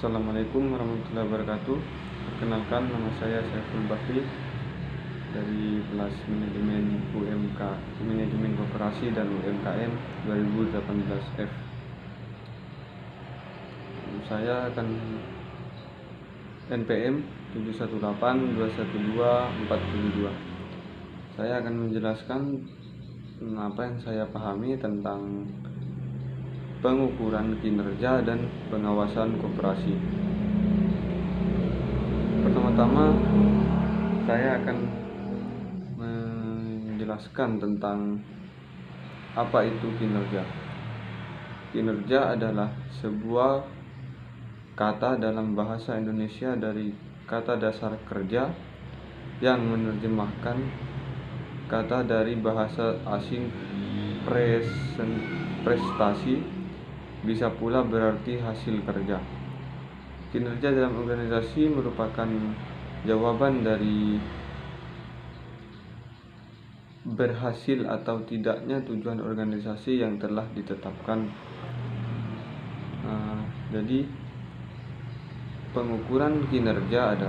Assalamualaikum warahmatullahi wabarakatuh. Perkenalkan, nama saya Saiful Bakri dari kelas manajemen UMK, manajemen koperasi dan UMKM 2018F. Saya akan NPM 718212472. Saya akan menjelaskan apa yang saya pahami tentang pengukuran kinerja dan pengawasan koperasi. Pertama-tama saya akan menjelaskan tentang apa itu kinerja. Kinerja adalah sebuah kata dalam bahasa Indonesia dari kata dasar kerja yang menerjemahkan kata dari bahasa asing prestasi, bisa pula berarti hasil kerja. Kinerja dalam organisasi merupakan jawaban dari berhasil atau tidaknya tujuan organisasi yang telah ditetapkan. Jadi pengukuran kinerja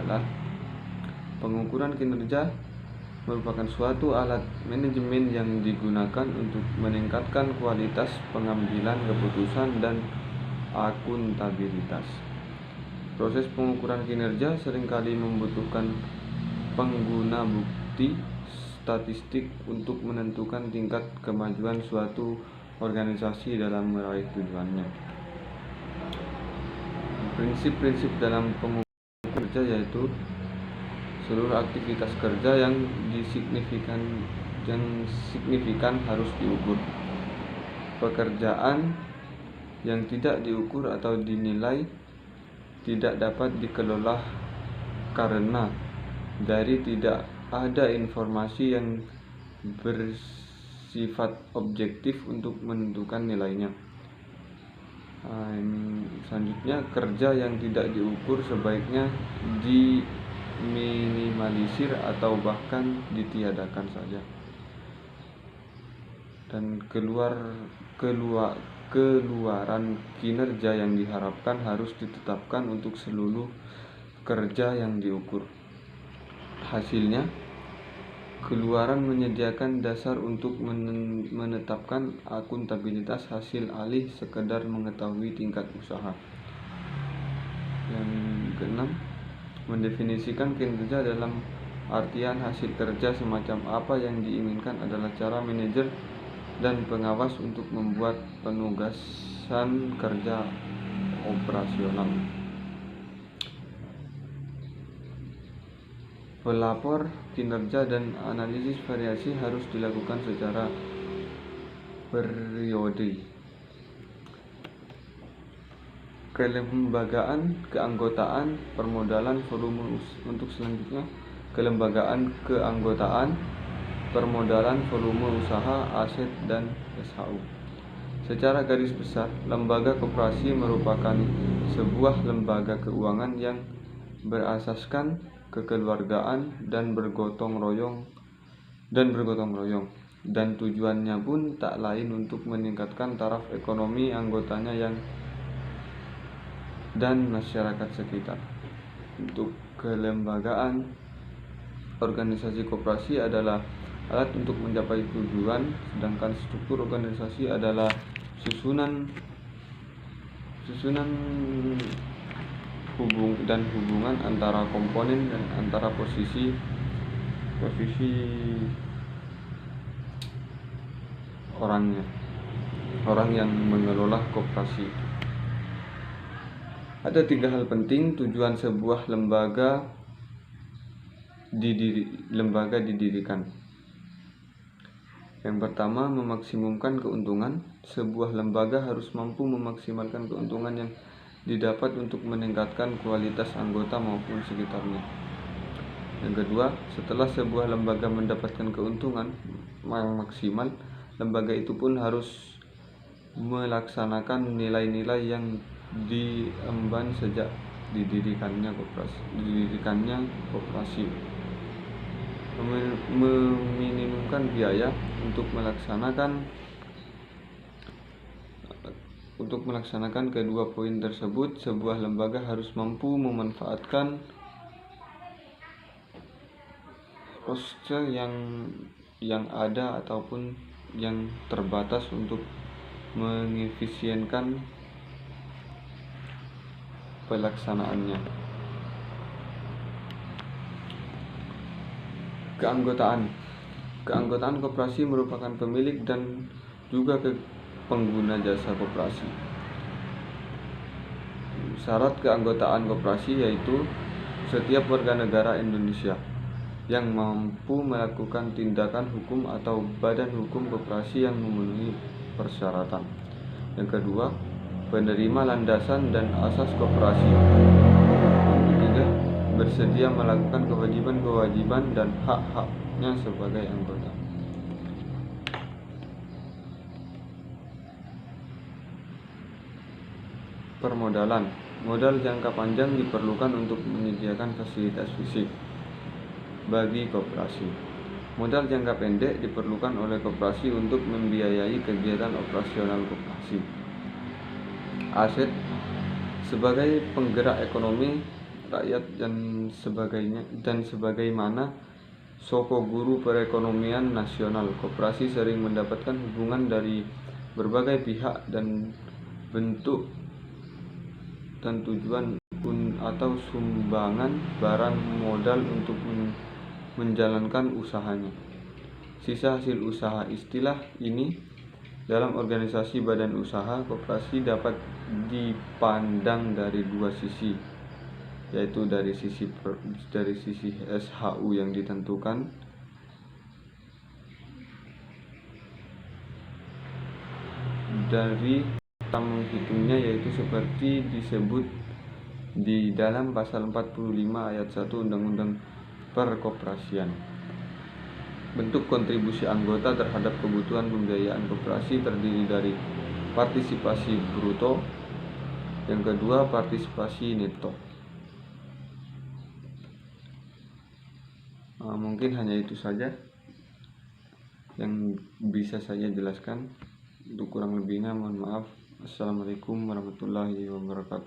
merupakan suatu alat manajemen yang digunakan untuk meningkatkan kualitas pengambilan keputusan dan akuntabilitas. Proses pengukuran kinerja seringkali membutuhkan pengguna bukti statistik untuk menentukan tingkat kemajuan suatu organisasi dalam meraih tujuannya. Prinsip-prinsip dalam pengukuran kerja yaitu seluruh aktivitas kerja yang signifikan harus diukur. Pekerjaan yang tidak diukur atau dinilai tidak dapat dikelola karena dari tidak ada informasi yang bersifat objektif untuk menentukan nilainya. Selanjutnya, kerja yang tidak diukur sebaiknya diminimalisir atau bahkan ditiadakan saja. Dan keluaran kinerja yang diharapkan harus ditetapkan untuk seluruh kerja yang diukur. Hasilnya, keluaran menyediakan dasar untuk menetapkan akuntabilitas hasil alih sekedar mengetahui tingkat usaha. Yang keenam, mendefinisikan kinerja dalam artian hasil kerja semacam apa yang diinginkan adalah cara manajer dan pengawas untuk membuat penugasan kerja operasional. Pelapor kinerja dan analisis variasi harus dilakukan secara periode. Kelembagaan, keanggotaan, permodalan, volume untuk selanjutnya. Kelembagaan, keanggotaan, permodalan, volume usaha, aset, dan SHU. Secara garis besar, lembaga koperasi merupakan sebuah lembaga keuangan yang berasaskan kekeluargaan dan bergotong royong, dan tujuannya pun tak lain untuk meningkatkan taraf ekonomi anggotanya dan masyarakat sekitar. Untuk kelembagaan, organisasi koperasi adalah alat untuk mencapai tujuan, sedangkan struktur organisasi adalah susunan hubungan antara komponen dan antara posisi orang yang mengelola koperasi. Ada 3 hal penting tujuan sebuah lembaga didirikan. Yang pertama, memaksimumkan keuntungan. Sebuah lembaga harus mampu memaksimalkan keuntungan yang didapat untuk meningkatkan kualitas anggota maupun sekitarnya. Yang kedua, setelah sebuah lembaga mendapatkan keuntungan yang maksimal, lembaga itu pun harus melaksanakan nilai-nilai yang diemban sejak didirikannya koperasi. Meminimumkan biaya untuk melaksanakan untuk melaksanakan kedua poin tersebut, sebuah lembaga harus mampu memanfaatkan roster yang ada ataupun yang terbatas untuk mengefisienkan pelaksanaannya. Keanggotaan koperasi merupakan pemilik dan juga pengguna jasa koperasi. Syarat keanggotaan koperasi yaitu setiap warga negara Indonesia yang mampu melakukan tindakan hukum atau badan hukum koperasi yang memenuhi persyaratan. Yang kedua, penerima landasan dan asas koperasi. Yang ketiga, bersedia melakukan kewajiban-kewajiban dan hak-haknya sebagai anggota. Permodalan. Modal jangka panjang diperlukan untuk menyediakan fasilitas fisik bagi koperasi. Modal jangka pendek diperlukan oleh koperasi untuk membiayai kegiatan operasional koperasi. Aset sebagai penggerak ekonomi rakyat dan sebagaimana soko guru perekonomian nasional, koperasi sering mendapatkan hubungan dari berbagai pihak dan bentuk dan tujuan atau sumbangan barang modal untuk menjalankan usahanya. Sisa hasil usaha. Istilah ini dalam organisasi badan usaha koperasi dapat dipandang dari dua sisi, yaitu dari sisi SHU yang ditentukan dari menghitungnya, yaitu seperti disebut di dalam pasal 45 ayat 1 Undang-Undang Perkoperasian. Bentuk kontribusi anggota terhadap kebutuhan pembiayaan koperasi terdiri dari partisipasi bruto, yang kedua partisipasi neto. Mungkin hanya itu saja yang bisa saya jelaskan. Untuk kurang lebihnya mohon maaf. Assalamualaikum warahmatullahi wabarakatuh.